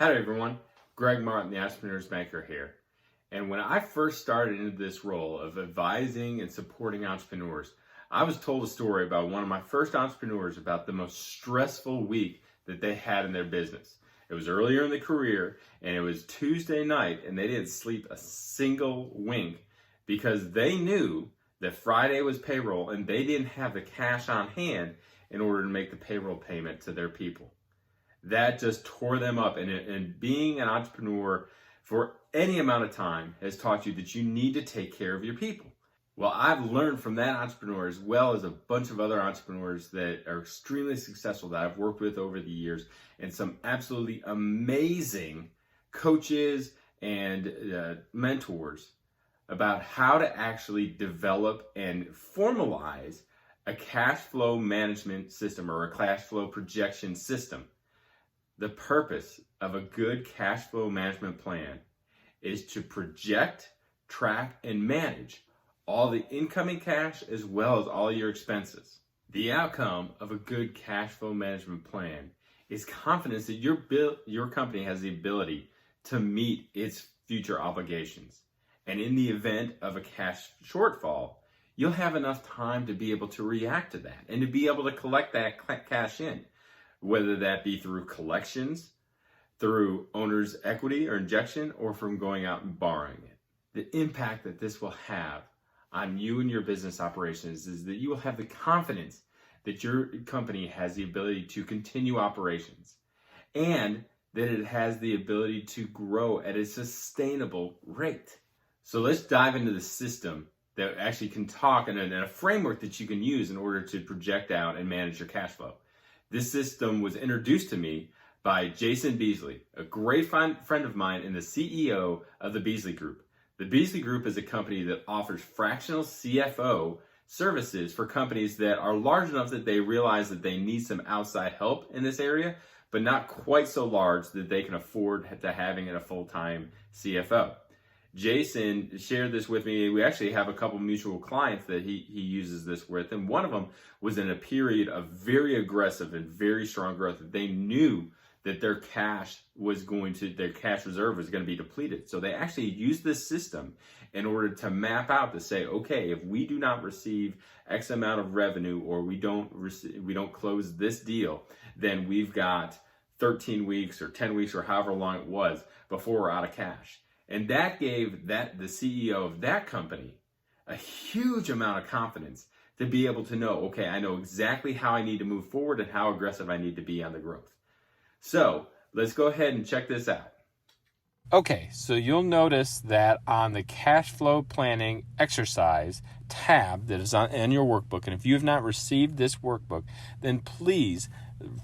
Hello everyone, Greg Martin, the Entrepreneur's Banker here. And when I first started into this role of advising and supporting entrepreneurs, I was told a story about one of my first entrepreneurs about the most stressful week that they had in their business. It was earlier in the career and it was Tuesday night and they didn't sleep a single wink because they knew that Friday was payroll and they didn't have the cash on hand in order to make the payroll payment to their people. That just tore them up. And being an entrepreneur for any amount of time has taught you that you need to take care of your people. Well, I've learned from that entrepreneur as well as a bunch of other entrepreneurs that are extremely successful that I've worked with over the years, and some absolutely amazing coaches and mentors about how to actually develop and formalize a cash flow management system or a cash flow projection system. The purpose of a good cash flow management plan is to project, track, and manage all the incoming cash as well as all your expenses. The outcome of a good cash flow management plan is confidence that your company has the ability to meet its future obligations. And in the event of a cash shortfall, you'll have enough time to be able to react to that and to be able to collect that cash in, whether that be through collections, through owner's equity or injection, or from going out and borrowing it. The impact that this will have on you and your business operations is that you will have the confidence that your company has the ability to continue operations and that it has the ability to grow at a sustainable rate. So let's dive into the system that actually can talk and a framework that you can use in order to project out and manage your cash flow. This system was introduced to me by Jason Beasley, a great friend of mine and the CEO of the Beasley Group. The Beasley Group is a company that offers fractional CFO services for companies that are large enough that they realize that they need some outside help in this area, but not quite so large that they can afford to having a full-time CFO. Jason shared this with me. We actually have a couple mutual clients that he uses this with, and one of them was in a period of very aggressive and very strong growth. They knew that their cash reserve was going to be depleted. So they actually used this system in order to map out to say, okay, if we do not receive X amount of revenue or we don't close this deal, then we've got 13 weeks or 10 weeks or however long it was before we're out of cash. And that gave the CEO of that company a huge amount of confidence to be able to know, okay, I know exactly how I need to move forward and how aggressive I need to be on the growth. So let's go ahead and check this out. Okay, so you'll notice that on the cash flow planning exercise tab that is in your workbook, and if you have not received this workbook, then please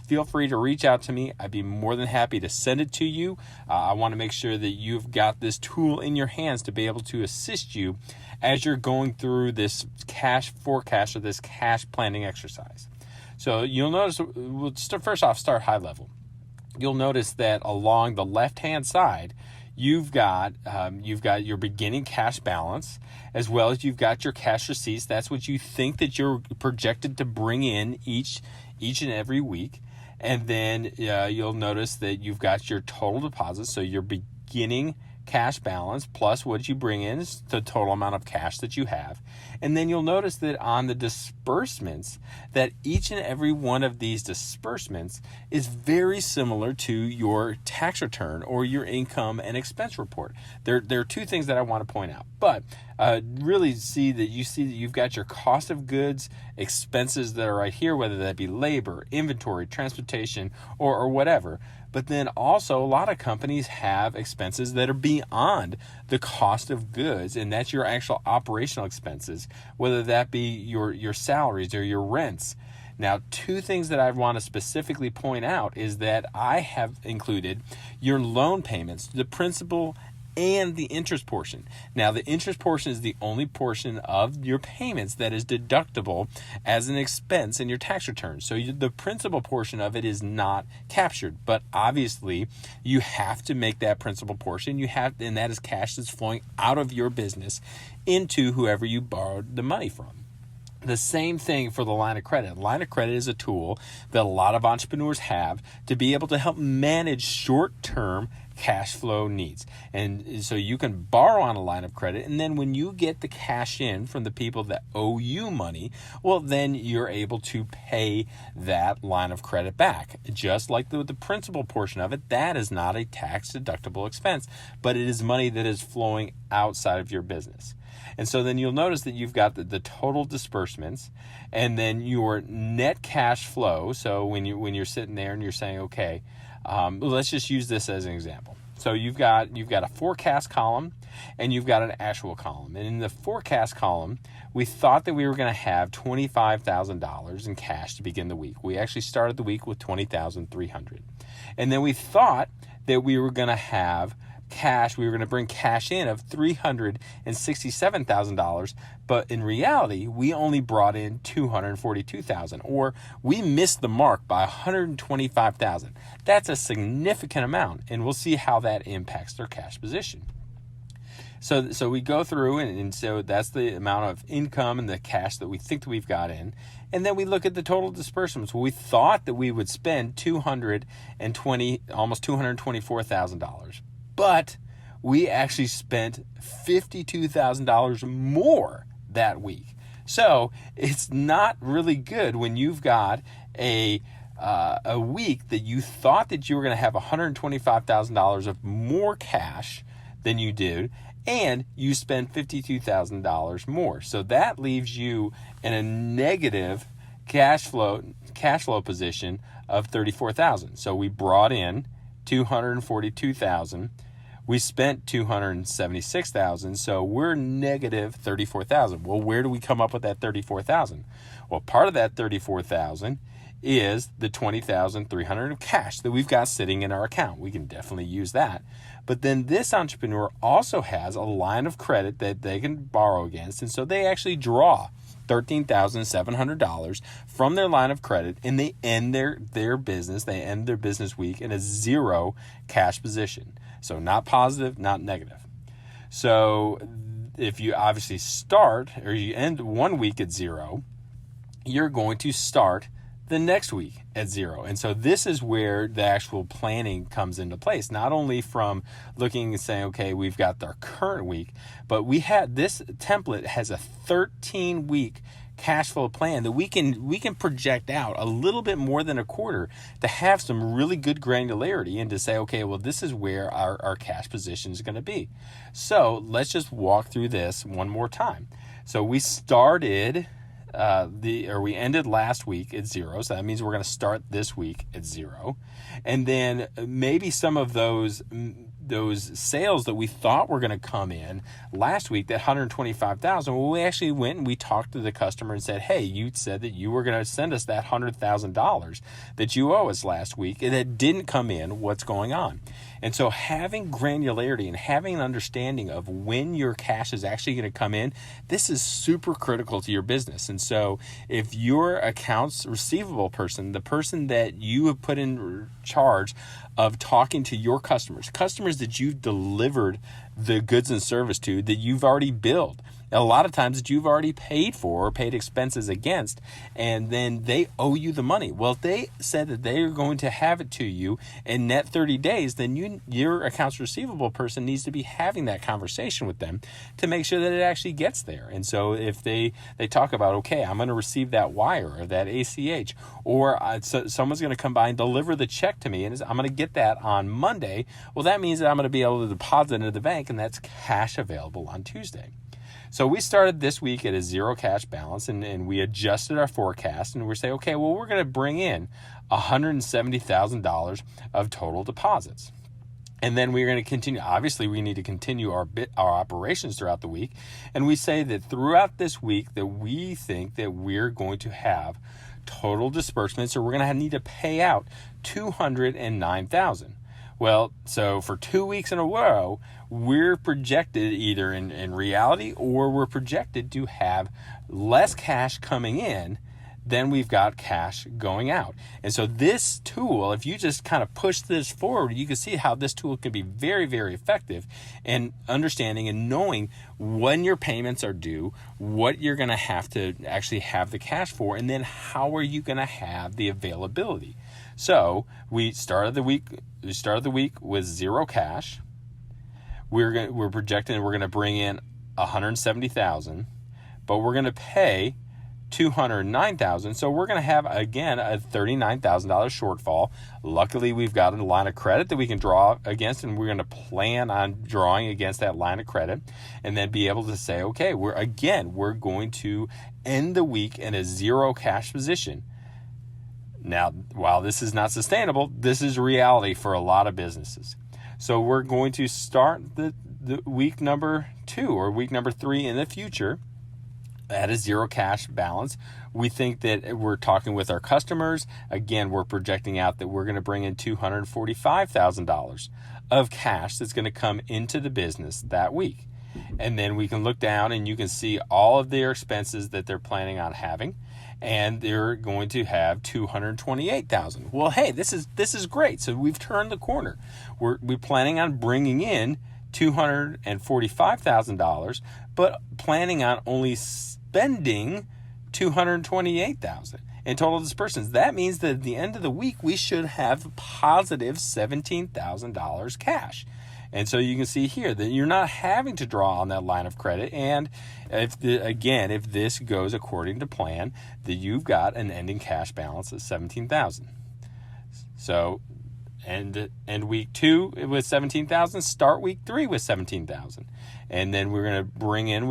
feel free to reach out to me. I'd be more than happy to send it to you. I want to make sure that you've got this tool in your hands to be able to assist you as you're going through this cash forecast or this cash planning exercise. So you'll notice, we'll first off start high level. You'll notice that along the left-hand side, you've got your beginning cash balance, as well as you've got your cash receipts. That's what you think that you're projected to bring in each and every week. And then you'll notice that you've got your total deposits, so your beginning cash balance plus what you bring in is the total amount of cash that you have. And then you'll notice that on the disbursements, that each and every one of these disbursements is very similar to your tax return or your income and expense report. There are two things that I want to point out, but really see that you've got your cost of goods expenses that are right here, whether that be labor, inventory, transportation, or whatever. But then also a lot of companies have expenses that are beyond the cost of goods, and that's your actual operational expenses, whether that be your salaries or your rents. Now, two things that I want to specifically point out is that I have included your loan payments, the principal and the interest portion. Now, the interest portion is the only portion of your payments that is deductible as an expense in your tax return. So the principal portion of it is not captured, but obviously you have to make that principal portion. And that is cash that's flowing out of your business into whoever you borrowed the money from. The same thing for the line of credit. Line of credit is a tool that a lot of entrepreneurs have to be able to help manage short-term cash flow needs. And so you can borrow on a line of credit, and then when you get the cash in from the people that owe you money, well, then you're able to pay that line of credit back. Just like the principal portion of it, that is not a tax-deductible expense, but it is money that is flowing outside of your business. And so then you'll notice that you've got the total disbursements and then your net cash flow. So when you're sitting there and you're saying, okay, let's just use this as an example. So you've got a forecast column and you've got an actual column. And in the forecast column, we thought that we were going to have $25,000 in cash to begin the week. We actually started the week with $20,300. And then we thought that we were going to have cash, we were going to bring cash in of $367,000, but in reality, we only brought in $242,000, or we missed the mark by $125,000. That's a significant amount, and we'll see how that impacts their cash position. So we go through, and so that's the amount of income and the cash that we think that we've got in. And then we look at the total disbursements. Well, we thought that we would spend almost $224,000. But we actually spent $52,000 more that week. So it's not really good when you've got a week that you thought that you were going to have $125,000 of more cash than you did, and you spend $52,000 more. So that leaves you in a negative cash flow position of $34,000. So we brought in $242,000. We spent $276,000, so we're negative $34,000. Well, where do we come up with that $34,000? Well, part of that $34,000 is the $20,300 of cash that we've got sitting in our account. We can definitely use that. But then this entrepreneur also has a line of credit that they can borrow against, and so they actually draw $13,700 from their line of credit, and they end their business. They end their business week in a zero cash position. So not positive, not negative. So if you obviously start, or you end one week at zero, you're going to start the next week at zero. And so this is where the actual planning comes into place, not only from looking and saying, okay, we've got our current week, but this template has a 13-week cash flow plan that we can project out a little bit more than a quarter to have some really good granularity and to say, okay, well, this is where our cash position is going to be. So let's just walk through this one more time. So we started we ended last week at zero. So that means we're going to start this week at zero. And then maybe some of those sales that we thought were going to come in last week, that $125,000, well, we actually went and we talked to the customer and said, hey, you said that you were going to send us that $100,000 that you owe us last week, and it didn't come in. What's going on? And so having granularity and having an understanding of when your cash is actually going to come in, this is super critical to your business. And so if your accounts receivable person, the person that you have put in charge of talking to your customers that you've delivered the goods and service to, that you've already billed, a lot of times that you've already paid for or paid expenses against, and then they owe you the money. Well, if they said that they are going to have it to you in net 30 days, then your accounts receivable person needs to be having that conversation with them to make sure that it actually gets there. And so if they talk about, okay, I'm going to receive that wire or that ACH, or someone's going to come by and deliver the check to me, and I'm going to get that on Monday, well, that means that I'm going to be able to deposit into the bank, and that's cash available on Tuesday. So we started this week at a zero cash balance, and we adjusted our forecast, and we're saying, okay, well, we're going to bring in $170,000 of total deposits. And then we're going to continue. Obviously, we need to continue our operations throughout the week. And we say that throughout this week that we think that we're going to have total disbursements, or we're going to need to pay out $209,000. Well, so for 2 weeks in a row, we're projected either in reality, or we're projected to have less cash coming in then we've got cash going out. And so this tool, if you just kind of push this forward, you can see how this tool can be very, very effective in understanding and knowing when your payments are due, what you're going to actually have the cash for, and then how are you going to have the availability. So we started the week with zero cash. We're projecting we're going to bring in $170,000, but we're going to pay $209,000. So we're going to have, again, a $39,000 shortfall. Luckily, we've got a line of credit that we can draw against, and we're going to plan on drawing against that line of credit and then be able to say, okay, we're going to end the week in a zero cash position. Now, while this is not sustainable, this is reality for a lot of businesses. So we're going to start the week number 2 or week number 3 in the future at a zero cash balance. We think that we're talking with our customers. Again, we're projecting out that we're going to bring in $245,000 of cash that's going to come into the business that week. And then we can look down and you can see all of their expenses that they're planning on having. And they're going to have $228,000. Well, hey, this is great. So we've turned the corner. We're planning on bringing in $245,000, but planning on only spending $228,000 in total disbursements. That means that at the end of the week, we should have positive $17,000 cash. And so you can see here that you're not having to draw on that line of credit. And if this goes according to plan, that you've got an ending cash balance of $17,000. So end week 2 with $17,000, start week 3 with $17,000. And then we're going to bring in,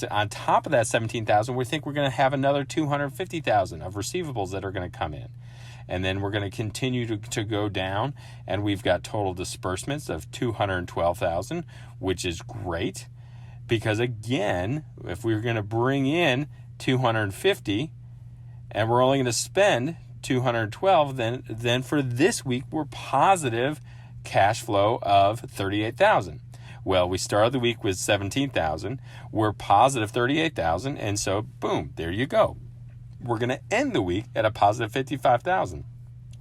on top of that $17,000, we think we're going to have another $250,000 of receivables that are going to come in. And then we're going to continue to go down, and we've got total disbursements of $212,000, which is great, because again, if we're going to bring in $250 and we're only going to spend $212, then for this week we're positive cash flow of $38,000. Well, we started the week with $17,000, we're positive $38,000, and so boom, there you go. We're going to end the week at a positive $55,000.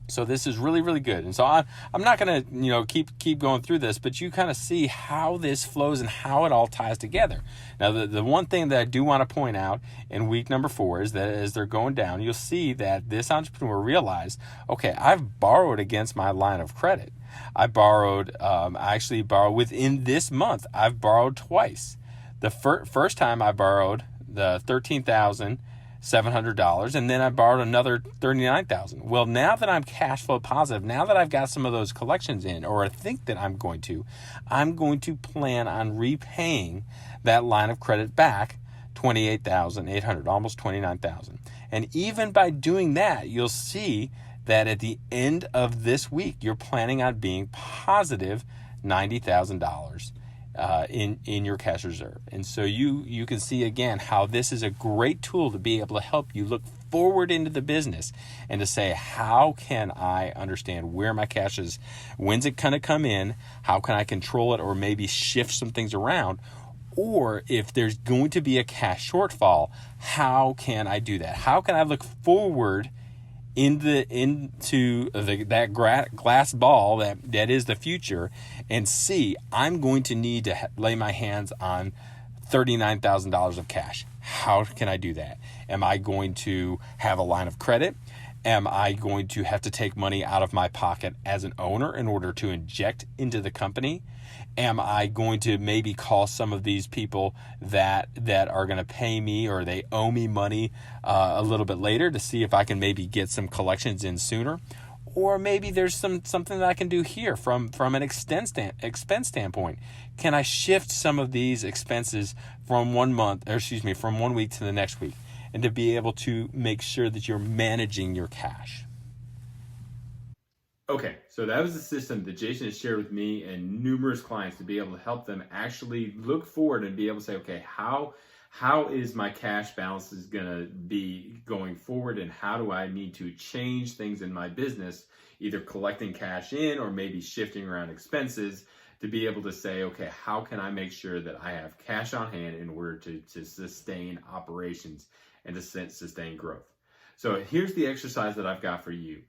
So this is really, really good. And so I'm not going to, keep going through this, but you kind of see how this flows and how it all ties together. Now, the one thing that I do want to point out in week number 4 is that as they're going down, you'll see that this entrepreneur realized, okay, I've borrowed against my line of credit. I actually borrowed within this month. I've borrowed twice. The first time I borrowed the $13,700, and then I borrowed another $39,000. Well, now that I'm cash flow positive, now that I've got some of those collections in, or I think that I'm going to plan on repaying that line of credit back $28,800, almost $29,000. And even by doing that, you'll see that at the end of this week, you're planning on being positive $90,000 in your cash reserve. And so you can see again how this is a great tool to be able to help you look forward into the business and to say, how can I understand where my cash is? When's it going to come in? How can I control it or maybe shift some things around? Or if there's going to be a cash shortfall, how can I do that? How can I look forward into that glass ball that is the future and see I'm going to need to lay my hands on $39,000 of cash. How can I do that? Am I going to have a line of credit? Am I going to have to take money out of my pocket as an owner in order to inject into the company? Am I going to maybe call some of these people that are going to pay me or they owe me money a little bit later to see if I can maybe get some collections in sooner? Or maybe there's something that I can do here from an expense standpoint. Can I shift some of these expenses from one week to the next week, and to be able to make sure that you're managing your cash? Okay, so that was the system that Jason has shared with me and numerous clients to be able to help them actually look forward and be able to say, okay, how is my cash balances going to be going forward, and how do I need to change things in my business, either collecting cash in or maybe shifting around expenses, to be able to say, okay, how can I make sure that I have cash on hand in order to sustain operations and to sustain growth? So here's the exercise that I've got for you.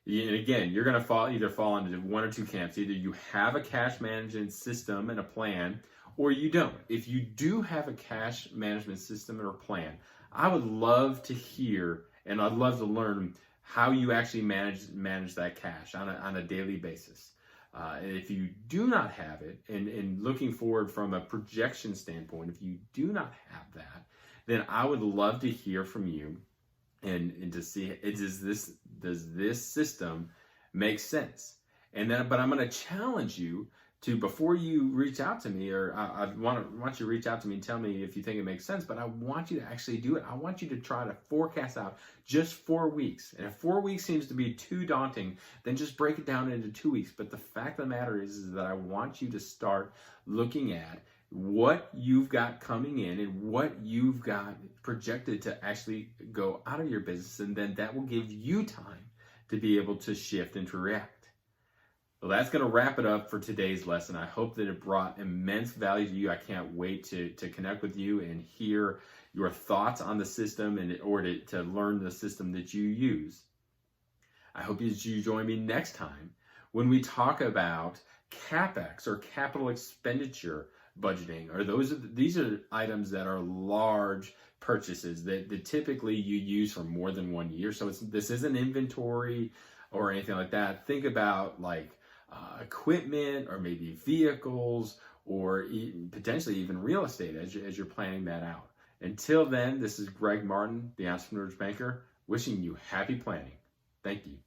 And again, you're going to either fall into one or two camps. Either you have a cash management system and a plan, or you don't. If you do have a cash management system or plan, I would love to hear and I'd love to learn how you actually manage that cash on a daily basis. And if you do not have it, and looking forward from a projection standpoint, if you do not have that, then I would love to hear from you and to see, does this system make sense? And then, but I'm going to challenge you to, before you reach out to me, or I want you to reach out to me and tell me if you think it makes sense, but I want you to actually do it. I want you to try to forecast out just 4 weeks. And if 4 weeks seems to be too daunting, then just break it down into 2 weeks. But the fact of the matter is that I want you to start looking at what you've got coming in and what you've got projected to actually go out of your business. And then that will give you time to be able to shift and to react. Well, that's going to wrap it up for today's lesson. I hope that it brought immense value to you. I can't wait to connect with you and hear your thoughts on the system or to learn the system that you use. I hope that you join me next time when we talk about CapEx, or capital expenditure budgeting. These are items that are large purchases that typically you use for more than 1 year. So this isn't inventory or anything like that. Think about like equipment, or maybe vehicles, or potentially even real estate as you're planning that out. Until then, this is Greg Martin, the Entrepreneur's Banker, wishing you happy planning. Thank you.